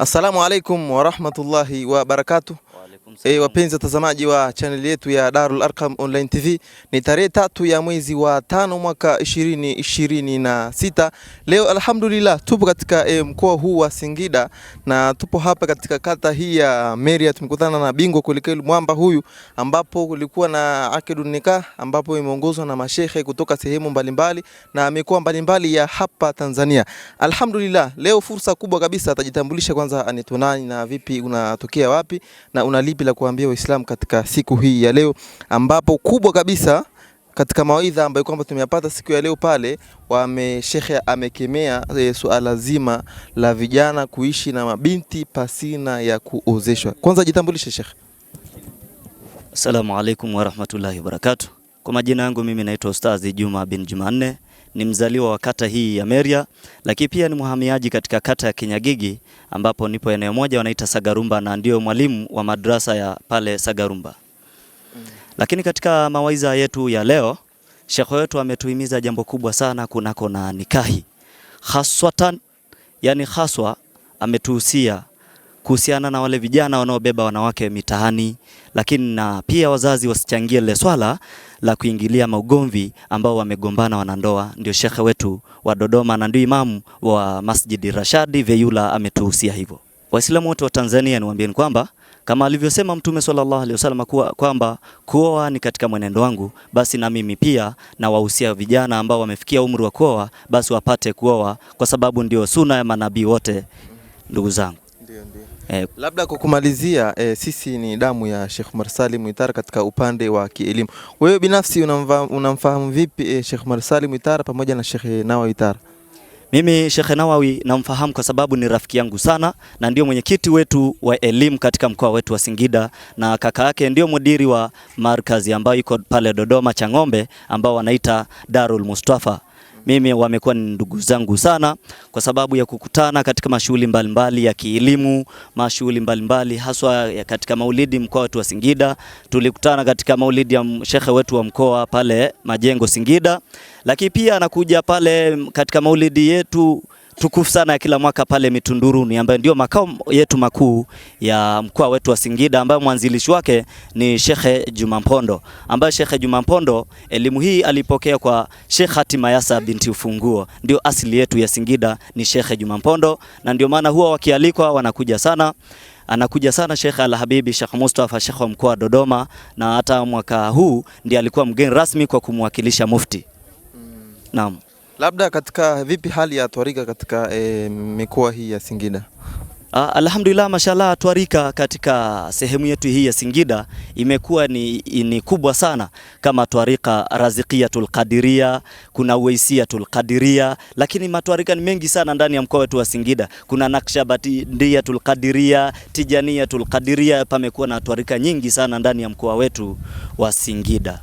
Assalamu alaikum wa rahmatullahi wa barakatuh. Wapenzi watazamaji wa channel yetu ya Darul Arqam Online TV, ni tarehe 3 ya mwezi wa 5 mwaka 2026. Leo alhamdulillah tupo katika mkoa huu wa Singida na tupo hapa katika kata hii ya Meria. Tumekutana na bingwa kulikeli mwamba huyu, ambapo kulikuwa na akidun nikah ambapo imeongozwa na mashehe kutoka sehemu mbalimbali na mikoa mbalimbali ya hapa Tanzania. Alhamdulillah, leo fursa kubwa kabisa, atajitambulisha kwanza, anaitwa nani na vipi, unatokea wapi na unalipi la kuambia Waislamu katika siku hii ya leo, ambapo kubwa kabisa katika mawaidha ambayo kwamba tumeyapata siku ya leo pale, shekhe amekemea suala zima la vijana kuishi na mabinti pasina ya kuozeshwa. Kwanza jitambulishe shekhe. Assalamu alaikum wa rahmatullahi wa barakatuh. Kwa majina yangu mimi naitwa Ustazi Juma bin Jumanne, ni mzaliwa wa kata hii ya Meria, lakini pia ni muhamiaji katika kata ya Kinyagigi, ambapo nipo eneo moja wanaita Sagarumba na ndio mwalimu wa madrasa ya pale Sagarumba. Lakini katika mawaidha yetu ya leo, shekhe wetu ametuhimiza jambo kubwa sana kunako na nikahi. Haswa ametuhusia kuhusiana na wale vijana wanaobeba wanawake mitaani, lakini na pia wazazi wasichangie ile swala la kuingilia maugomvi ambao wamegombana wanandoa. Ndio shekhe wetu wa Dodoma na ndio imamu wa Masjidi Rashadi Veyula ametuhusia hivyo. Waislamu wote wa Tanzania niwaambieni kwamba kama alivyosema Mtume sallallahu alaihi wasallam kwamba kuoa ni katika mwenendo wangu, basi na mimi pia na wahusia vijana ambao wamefikia umri wa kuoa basi wapate kuoa, kwa sababu ndio sunna ya manabii wote, ndugu zangu. Labda kwa kumalizia, sisi ni damu ya Sheikh Omar Salim Mwitara katika upande wa kielimu. Wewe binafsi unamfahamu vipi Sheikh Omar Salim Mwitara pamoja na Sheikh Nawawi Mwitara? Mimi Sheikh Nawawi namfahamu kwa sababu ni rafiki yangu sana na ndio mwenyekiti wetu wa elimu katika mkoa wetu wa Singida, na kaka yake ndio mudiri wa markazi ambayo iko pale Dodoma Chang'ombe ambao wanaita Darul Mustafa. Mimi wamekuwa ni ndugu zangu sana kwa sababu ya kukutana katika mashughuli mbalimbali ya kielimu, mashughuli mbalimbali haswa katika maulidi mkoa wetu wa Singida. Tulikutana katika maulidi ya shekhe wetu wa mkoa pale Majengo Singida, lakini pia anakuja pale katika maulidi yetu tukufu sana ya kila mwaka pale Mitunduruni, ambayo ndio makao yetu makuu ya mkoa wetu wa Singida, ambayo mwanzilishi wake ni Shekhe Juma Mpondo, ambaye Shekhe Juma Mpondo elimu hii alipokea kwa Sheikh Hatima Yasa binti Ufunguo. Ndio asili yetu ya Singida ni Shekhe Juma Mpondo, na ndio maana huwa wakialikwa wanakuja sana. Anakuja sana Sheikh Al-Habibi Sheikh Mustafa, Sheikh wa mkoa wa Dodoma, na hata mwaka huu ndiye alikuwa mgeni rasmi kwa kumwakilisha mufti. Naam. Labda katika vipi hali ya twarika katika mikoa hii ya Singida? Alhamdulillah, mashallah, twarika katika sehemu yetu hii ya Singida imekuwa ni kubwa sana, kama twarika Raziqiyatul Qadiria, kuna Uwaisiyatul Qadiria, lakini matwarika ni mengi sana ndani ya mkoa wetu wa Singida. Kuna Naqshbandiyatul Qadiria, Tijaniyatul Qadiria, pamekuwa na twarika nyingi sana ndani ya mkoa wetu wa Singida.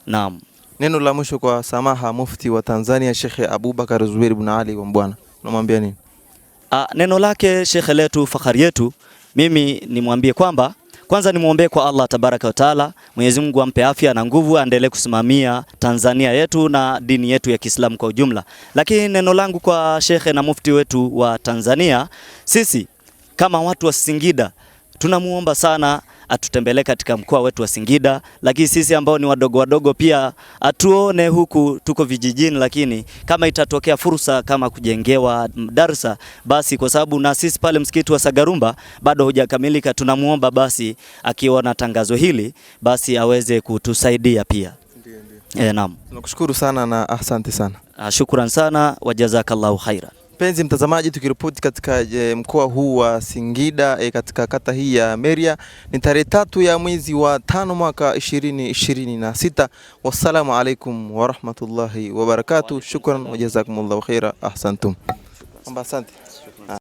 Naam. Neno la mwisho kwa samaha mufti wa Tanzania Sheikh Abubakar Zubeir ibn Ali wa Mbwana, unamwambia nini? Neno lake shekhe letu, fakhari yetu, mimi nimwambie kwamba kwanza nimuombee kwa Allah tabaraka wa taala, Mwenyezi Mungu ampe afya na nguvu, aendelee kusimamia Tanzania yetu na dini yetu ya Kiislamu kwa ujumla. Lakini neno langu kwa shekhe na mufti wetu wa Tanzania, sisi kama watu wa Singida tunamuomba sana atutembelee katika mkoa wetu wa Singida, lakini sisi ambao ni wadogo pia atuone huku tuko vijijini, lakini kama itatokea fursa kama kujengewa darasa, basi kwa sababu na sisi pale msikiti wa Sagarumba bado hujakamilika, tunamuomba basi akiona tangazo hili basi aweze kutusaidia pia. Ndio. Naam. Tunakushukuru sana na asante sana. Shukran sana wa jazakallahu khaira. Mpenzi mtazamaji, tukiripoti katika mkoa huu wa Singida katika kata hii ya Meria, ni tarehe 3 ya mwezi wa 5 mwaka 2026. Wassalamu alaikum wa rahmatullahi wa barakatuh. Shukran wa jazakumullahu khaira. Ahsantum. Asante.